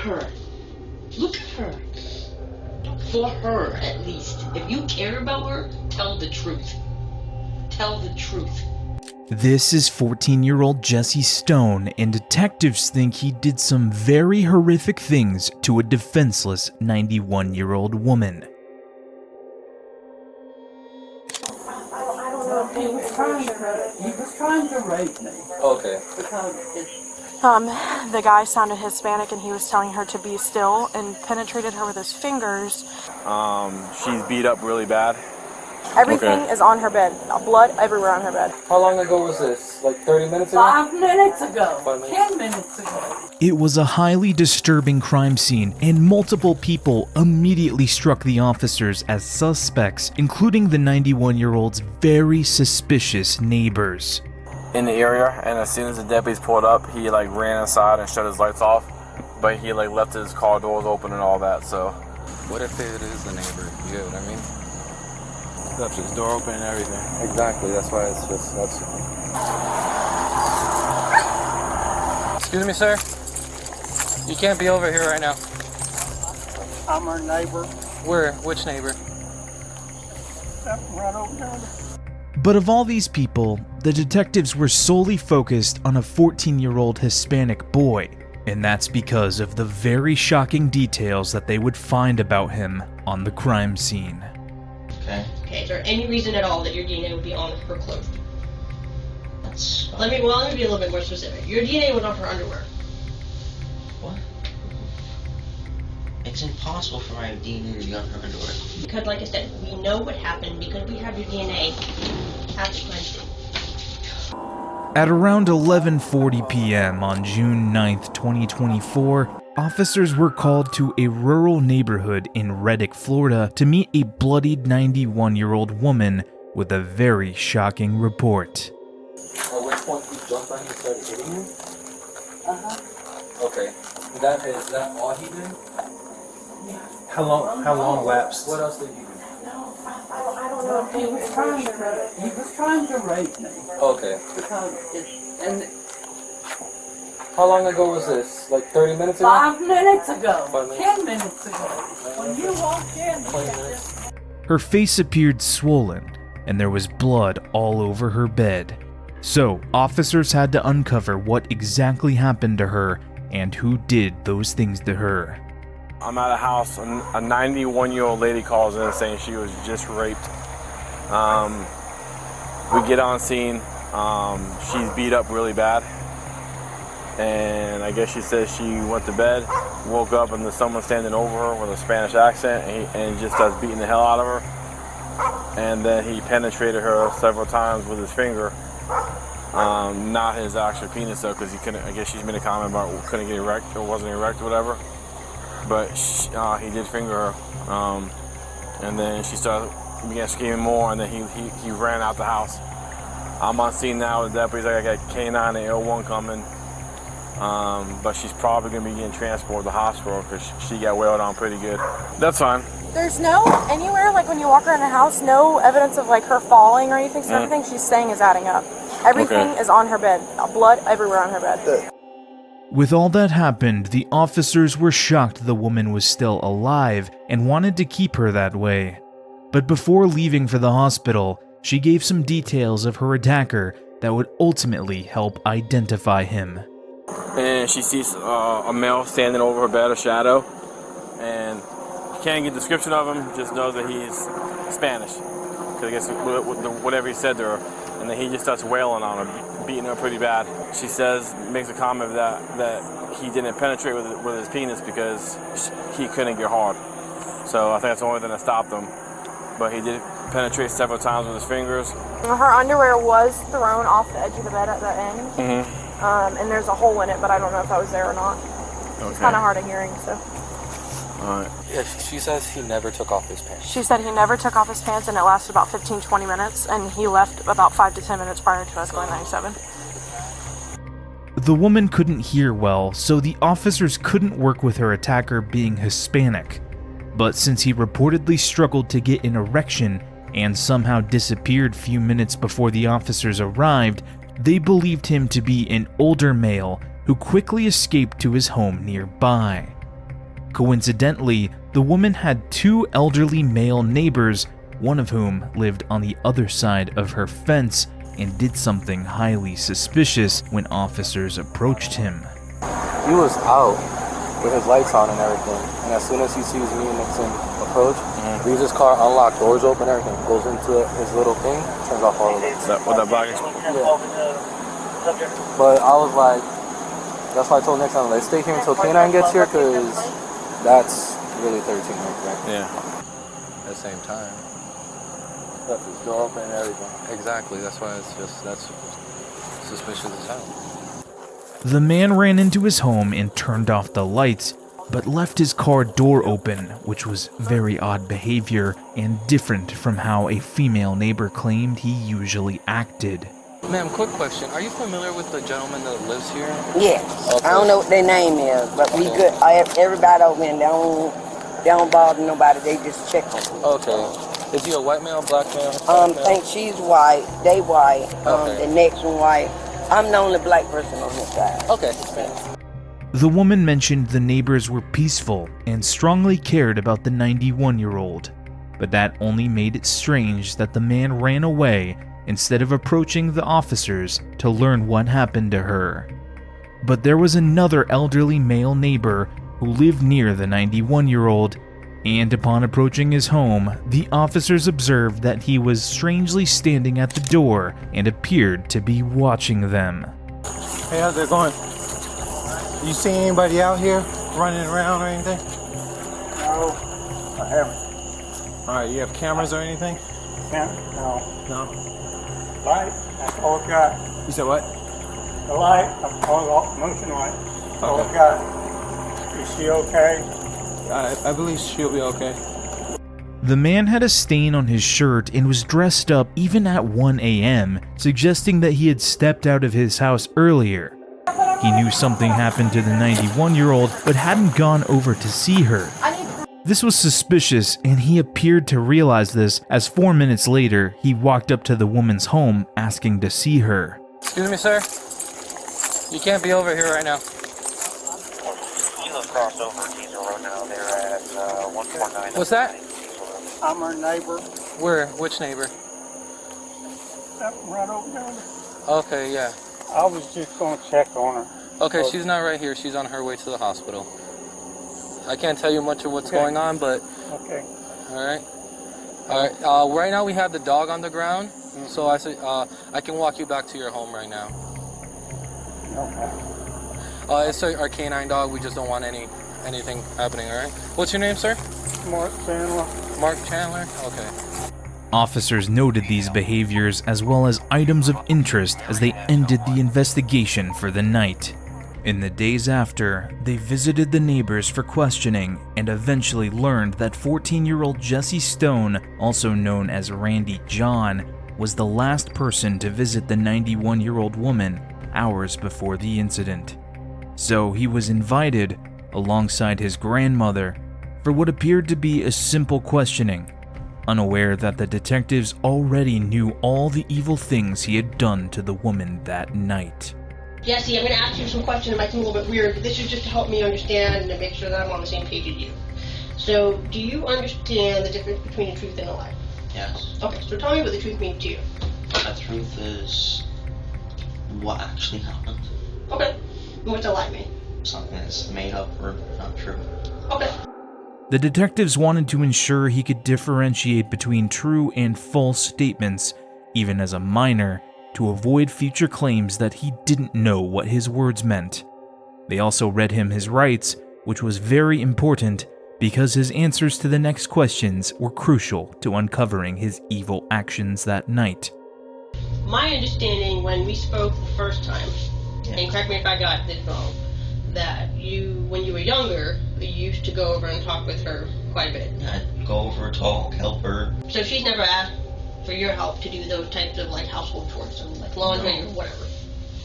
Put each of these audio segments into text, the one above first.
her. Look at her. For her, at least. If you care about her, tell the truth. Tell the truth. This is 14-year-old Jesse Stone, and detectives think he did some very horrific things to a defenseless 91-year-old woman. He was trying to rape me. Okay. The guy sounded Hispanic and he was telling her to be still and penetrated her with his fingers. She's beat up really bad. Everything is on her bed. Blood everywhere on her bed. How long ago was this? Like 30 minutes ago? 5 minutes ago. 5 minutes. 10 minutes ago. It was a highly disturbing crime scene, and multiple people immediately struck the officers as suspects, including the 91-year-old's very suspicious neighbors. In the area, and as soon as the deputies pulled up, he ran inside and shut his lights off, but he left his car doors open and all that. So what if it is the neighbor? You know what I mean? left his door open and everything. Exactly, that's why it's just, that's... Excuse me, sir. You can't be over here right now. I'm our neighbor. Where? Which neighbor? Right over there. But of all these people, the detectives were solely focused on a 14-year-old Hispanic boy, and that's because of the very shocking details that they would find about him on the crime scene. Okay, is there any reason at all that your DNA would be on her clothes? Let me be a little bit more specific. Your DNA was on her underwear. What? It's impossible for my DNA to be on her underwear. Because, like I said, we know what happened because we have your DNA at the crime scene. At around 11:40 p.m. on June 9th, 2024, officers were called to a rural neighborhood in Reddick, Florida to meet a bloodied 91-year-old woman with a very shocking report. At which point he jumped on you and started hitting you? Uh-huh. Okay. Is that all he did? Yeah. How long lapsed? What else did he do? No, I don't know. He was trying to rape me. Okay. And How long ago was this? Like 30 minutes ago? 5 minutes ago. 5 minutes. 10 minutes ago. When you walked in, 20 minutes. Her face appeared swollen, and there was blood all over her bed. So, officers had to uncover what exactly happened to her and who did those things to her. I'm at a house, a 91-year-old lady calls in saying she was just raped. We get on scene, she's beat up really bad. And I guess she says she went to bed, woke up, and there's someone standing over her with a Spanish accent, and just starts beating the hell out of her. And then he penetrated her several times with his finger. Not his actual penis though, because he couldn't. I guess she's made a comment about couldn't get erect or wasn't erect or whatever. But he did finger her, and then she began screaming more, and then he ran out the house. I'm on scene now with the deputies. I got K9 and L1 coming, but she's probably gonna be getting transported to the hospital because she got wailed on pretty good. That's fine. There's no anywhere, like when you walk around the house, no evidence of like her falling or anything, so everything she's saying is adding up. Everything is on her bed. Blood everywhere on her bed. With all that happened, the officers were shocked the woman was still alive and wanted to keep her that way. But before leaving for the hospital, she gave some details of her attacker that would ultimately help identify him. And she sees a male standing over her bed, a shadow, and can't get a description of him, just knows that he's Spanish. Because I guess whatever he said to her. And then he just starts wailing on her, beating her pretty bad. She makes a comment that he didn't penetrate with his penis because he couldn't get hard. So I think that's the only thing that stopped him. But he did penetrate several times with his fingers. Her underwear was thrown off the edge of the bed at the end. Mm-hmm. And there's a hole in it, but I don't know if that was there or not. It's kind of hard of hearing, so. Alright. Yeah, she says he never took off his pants. She said he never took off his pants, and it lasted about 15-20 minutes, and he left about 5 to 10 minutes prior to us going 97. The woman couldn't hear well, so the officers couldn't work with her attacker being Hispanic. But since he reportedly struggled to get an erection and somehow disappeared few minutes before the officers arrived, they believed him to be an older male who quickly escaped to his home nearby. Coincidentally, the woman had two elderly male neighbors, one of whom lived on the other side of her fence and did something highly suspicious when officers approached him. He was out with his lights on and everything, and as soon as he sees me and Nixon approach, leaves his car unlocked, doors open, everything, goes into his little thing, turns off all the lights. With that black? Yeah. But I was like, that's why I told Nixon, let's stay here until K9 gets here, because that's really 13 right there. Yeah. At the same time. Left his door open and everything. Exactly, that's why that's suspicious as hell. The man ran into his home and turned off the lights, but left his car door open, which was very odd behavior and different from how a female neighbor claimed he usually acted. Ma'am, quick question. Are you familiar with the gentleman that lives here? Yes. Okay. I don't know what their name is, but we good. Everybody over in, they don't bother nobody. They just check on them. Okay. Is he a white male, black male? Think she's white. They white. Okay. The next one white. I'm the only black person on this side. Okay. The woman mentioned the neighbors were peaceful and strongly cared about the 91-year-old, but that only made it strange that the man ran away instead of approaching the officers to learn what happened to her. But there was another elderly male neighbor who lived near the 91-year-old, and upon approaching his home, the officers observed that he was strangely standing at the door and appeared to be watching them. Hey, how's it going? You see anybody out here running around or anything? No, I haven't. All right, you have cameras or anything? No. No. Light, that's all I got. You said what? The light, I'm all motion light. That's all I got. Is she okay? I believe she'll be okay. The man had a stain on his shirt and was dressed up even at 1 a.m., suggesting that he had stepped out of his house earlier. He knew something happened to the 91-year-old, but hadn't gone over to see her. This was suspicious, and he appeared to realize this as 4 minutes later, he walked up to the woman's home asking to see her. Excuse me, sir. You can't be over here right now. You look crossed over Diesel Road now. They're at 149. What's that? I'm her neighbor. Where? Which neighbor? That one right over there. Okay, yeah. I was just gonna check on her. Okay, she's not right here. She's on her way to the hospital. I can't tell you much of what's going on, but... Okay. Alright. Right now we have the dog on the ground, so I can walk you back to your home right now. Okay. It's our canine dog. We just don't want anything happening, alright? What's your name, sir? Mark Chandler. Mark Chandler? Okay. Officers noted these behaviors as well as items of interest as they ended the investigation for the night. In the days after, they visited the neighbors for questioning and eventually learned that 14-year-old Jesse Stone, also known as Randy John, was the last person to visit the 91-year-old woman hours before the incident. So he was invited, alongside his grandmother, for what appeared to be a simple questioning, unaware that the detectives already knew all the evil things he had done to the woman that night. Jesse, I'm going to ask you some questions that might seem a little bit weird, but this is just to help me understand and to make sure that I'm on the same page as you. So, do you understand the difference between a truth and a lie? Yes. Okay, so tell me what the truth means to you. The truth is what actually happened. Okay. And what's a lie mean? Something that's made up or not true. Okay. The detectives wanted to ensure he could differentiate between true and false statements, even as a minor, to avoid future claims that he didn't know what his words meant. They also read him his rights, which was very important because his answers to the next questions were crucial to uncovering his evil actions that night. My understanding when we spoke the first time, and correct me if I got this wrong, that you, when you were younger, you used to go over and talk with her quite a bit. I'd go over, talk, help her. So she's never asked for your help to do those types of like household chores, so like laundry or whatever.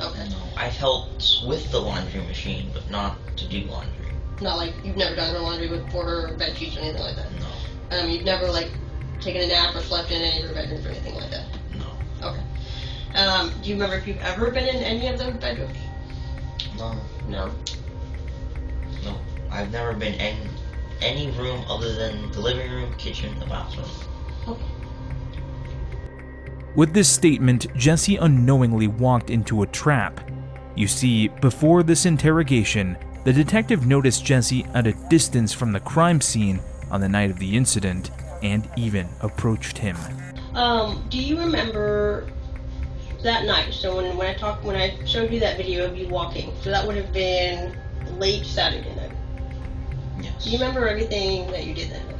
Okay. No, I've helped with the laundry machine, but not to do laundry. Not like you've never done her laundry for her or bed sheets or anything like that. No. You've never like taken a nap or slept in any of her bedrooms or anything like that. No. Okay. Do you remember if you've ever been in any of those bedrooms? No. No. No. I've never been in any room other than the living room, kitchen, the bathroom. Okay. With this statement, Jesse unknowingly walked into a trap. You see, before this interrogation, the detective noticed Jesse at a distance from the crime scene on the night of the incident and even approached him. Do you remember that night? So when I showed you that video of you walking, so that would have been late Saturday night. Yes. Do you remember everything that you did that night?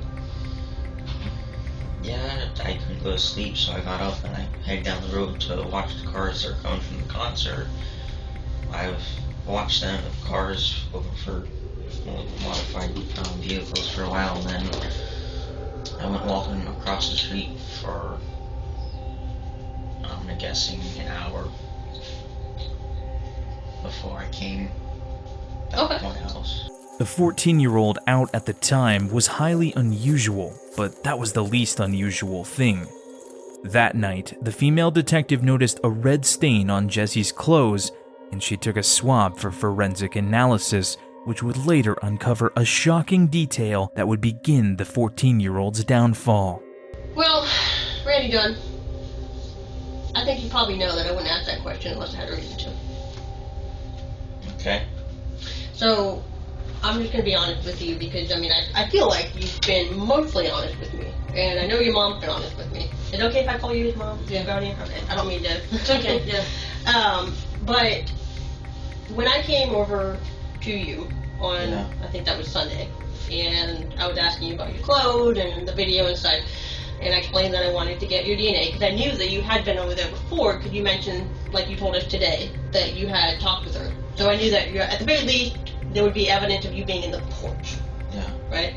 Yeah, I couldn't go to sleep, so I got up and I headed down the road to watch the cars that are coming from the concert. I've watched them, the cars looking for modified vehicles for a while, and then I went walking across the street for, I'm guessing, an hour before I came back to my house. The 14-year-old out at the time was highly unusual, but that was the least unusual thing. That night, the female detective noticed a red stain on Jesse's clothes, and she took a swab for forensic analysis, which would later uncover a shocking detail that would begin the 14-year-old's downfall. Well, Randy Dunn, I think you probably know that I wouldn't ask that question unless I had a reason to. Okay. So, I'm just going to be honest with you because, I feel like you've been mostly honest with me. And I know your mom's been honest with me. Is it okay if I call you his mom? Yeah. Guardian? Okay. I don't mean to. It's okay, yeah. But when I came over to you on, Yeah. I think that was Sunday, and I was asking you about your clothes and the video and such, and I explained that I wanted to get your DNA because I knew that you had been over there before because you mentioned, like you told us today, that you had talked with her. So I knew that at the very least, there would be evidence of you being in the porch. Yeah. Right?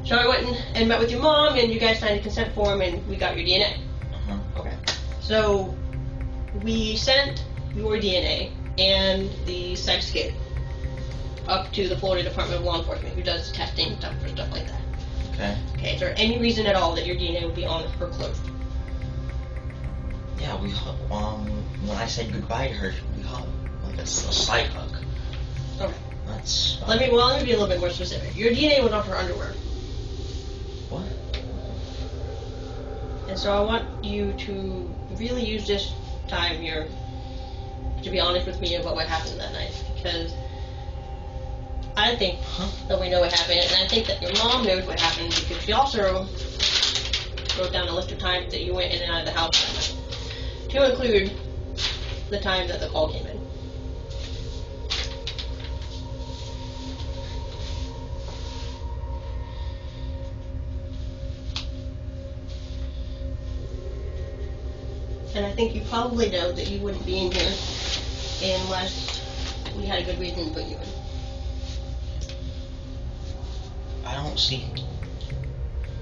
So I went and met with your mom, and you guys signed a consent form, and we got your DNA. Uh-huh. Okay. So we sent your DNA and the sex kit up to the Florida Department of Law Enforcement, who does testing and stuff for stuff like that. Okay. Okay, is there any reason at all that your DNA would be on her clothes? Yeah, we when I said goodbye to her, we hugged, like a slight hug. Okay. That's. Let me be a little bit more specific. Your DNA was on her underwear. What? And so I want you to really use this time here to be honest with me about what happened that night, because I think that we know what happened, and I think that your mom knows what happened because she also wrote down a list of times that you went in and out of the house that night, to include the time that the call came in. And I think you probably know that you wouldn't be in here unless we had a good reason to put you in. I don't see.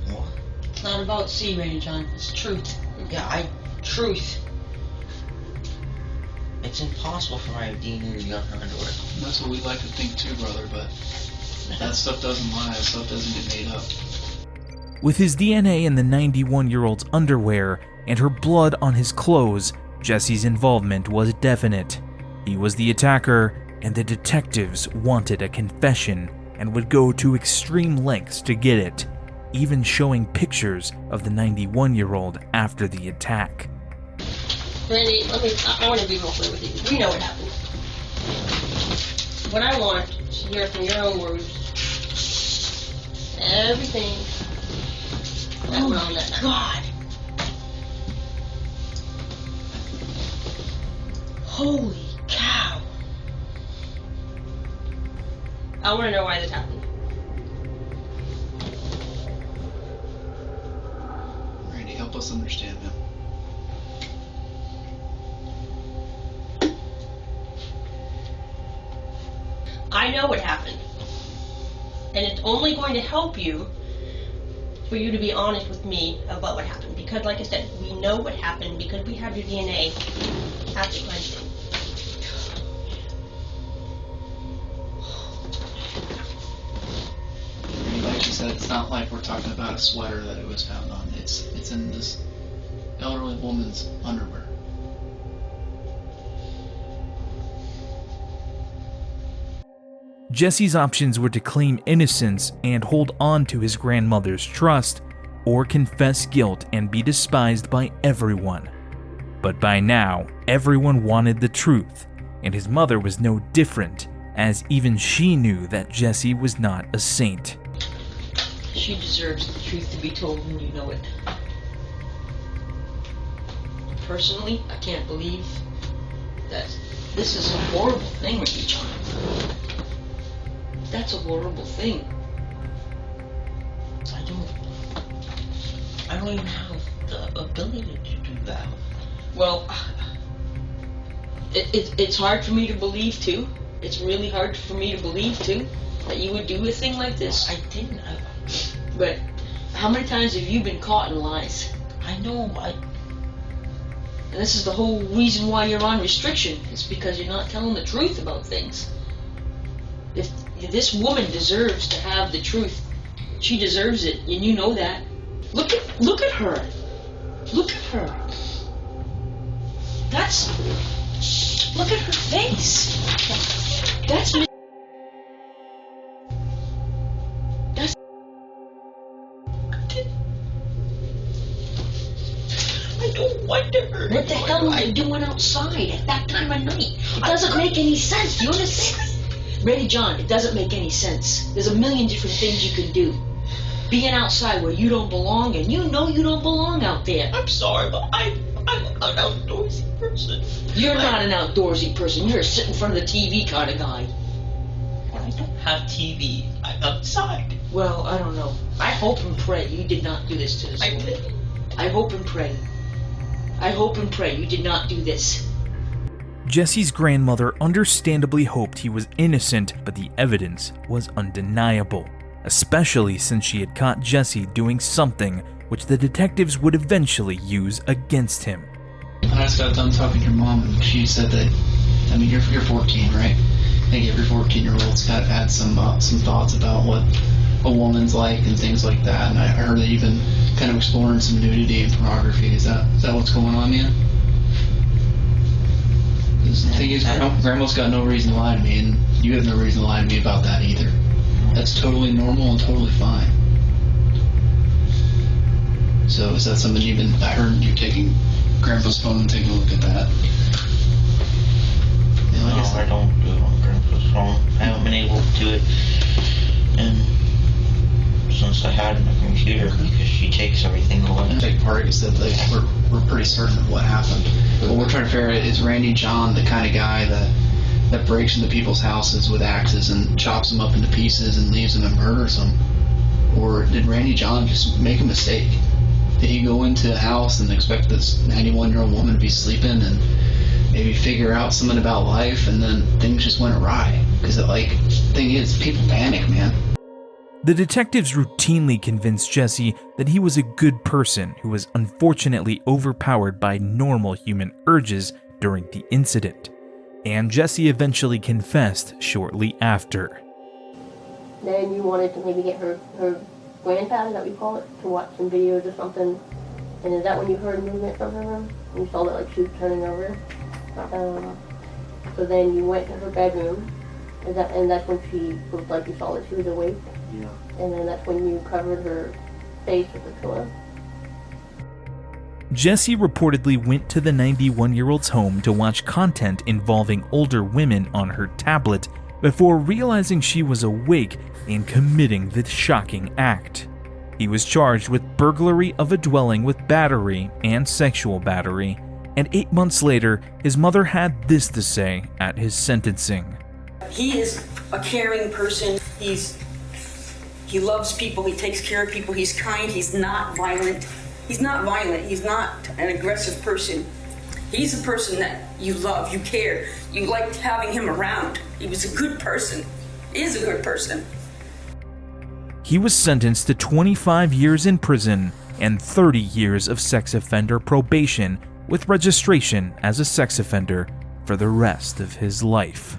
What? It's not about C rating, John. It's truth. Yeah, truth. It's impossible for my DNA to be on her underwear. That's what we like to think too, brother, but that stuff doesn't lie, that stuff doesn't get made up. With his DNA in the 91-year-old's underwear and her blood on his clothes, Jesse's involvement was definite. He was the attacker, and the detectives wanted a confession and would go to extreme lengths to get it, even showing pictures of the 91-year-old after the attack. Randy, I want to be real clear with you. We know what happened. What I want is to hear from your own words everything that went on that night. God. Holy cow. I want to know why this happened. Randy, help us understand, man. I know what happened. And it's only going to help you for you to be honest with me about what happened. Because like I said, we know what happened because we have your DNA at the crime scene. Like you said, it's not like we're talking about a sweater that it was found on. It's in this elderly woman's underwear. Jesse's options were to claim innocence and hold on to his grandmother's trust, or confess guilt and be despised by everyone. But by now, everyone wanted the truth, and his mother was no different, as even she knew that Jesse was not a saint. She deserves the truth to be told, and you know it. Personally, I can't believe that this is a horrible thing with you, John. That's a horrible thing. I don't even have the ability to do that. Well, it's hard for me to believe too. It's really hard for me to believe too that you would do a thing like this. I didn't. But how many times have you been caught in lies? I know. And this is the whole reason why you're on restriction. It's because you're not telling the truth about things. If this woman deserves to have the truth, she deserves it, and you know that. Look at her. Look at her. Look at her face. That's I don't wonder. What the hell are you doing outside at that time of night? It doesn't make any sense. Do you understand? Ready, John, it doesn't make any sense. There's a million different things you can do. Being outside where you don't belong, and you know you don't belong out there. I'm sorry, but I'm an outdoorsy person. You're not an outdoorsy person. You're a sit in front of the TV kind of guy. I don't have TV. I'm outside. Well, I don't know. I hope and pray you did not do this to this woman. I hope and pray. I hope and pray you did not do this. Jesse's grandmother understandably hoped he was innocent, but the evidence was undeniable, especially since she had caught Jesse doing something which the detectives would eventually use against him. I just got done talking to your mom, and she said that, I mean, you're 14, right? I think every 14-year-old's got had some thoughts about what a woman's like and things like that, and I heard that you've been kind of exploring some nudity and pornography. Is that what's going on, man? The thing is, Grandma's got no reason to lie to me, and you have no reason to lie to me about that either. That's totally normal and totally fine. So is that something I heard you taking Grandpa's phone and taking a look at that? No, I don't do it on Grandpa's phone. I haven't been able to do it since I had my computer, because she takes everything away. Take part, you said we're pretty certain of what happened. What we're trying to figure out is Randy John the kind of guy that breaks into people's houses with axes and chops them up into pieces and leaves them and murders them? Or did Randy John just make a mistake? Did he go into a house and expect this 91-year-old woman to be sleeping and maybe figure out something about life, and then things just went awry? Because thing is, people panic, man. The detectives routinely convinced Jesse that he was a good person who was unfortunately overpowered by normal human urges during the incident, and Jesse eventually confessed shortly after. Then you wanted to maybe get her grandpad, is that what you call it, to watch some videos or something, and is that when you heard movement from her room? And you saw that she was turning over? So then you went to her bedroom, and that's when she looked like you saw that she was awake? Yeah. And then that's when you covered her face with a pillow? Jesse reportedly went to the 91-year-old's home to watch content involving older women on her tablet before realizing she was awake and committing the shocking act. He was charged with burglary of a dwelling with battery and sexual battery, and 8 months later, his mother had this to say at his sentencing. He is a caring person. He loves people. He takes care of people. He's kind. He's not violent. He's not an aggressive person. He's a person that you love, you care. You liked having him around. He was a good person. He is a good person. He was sentenced to 25 years in prison and 30 years of sex offender probation with registration as a sex offender for the rest of his life.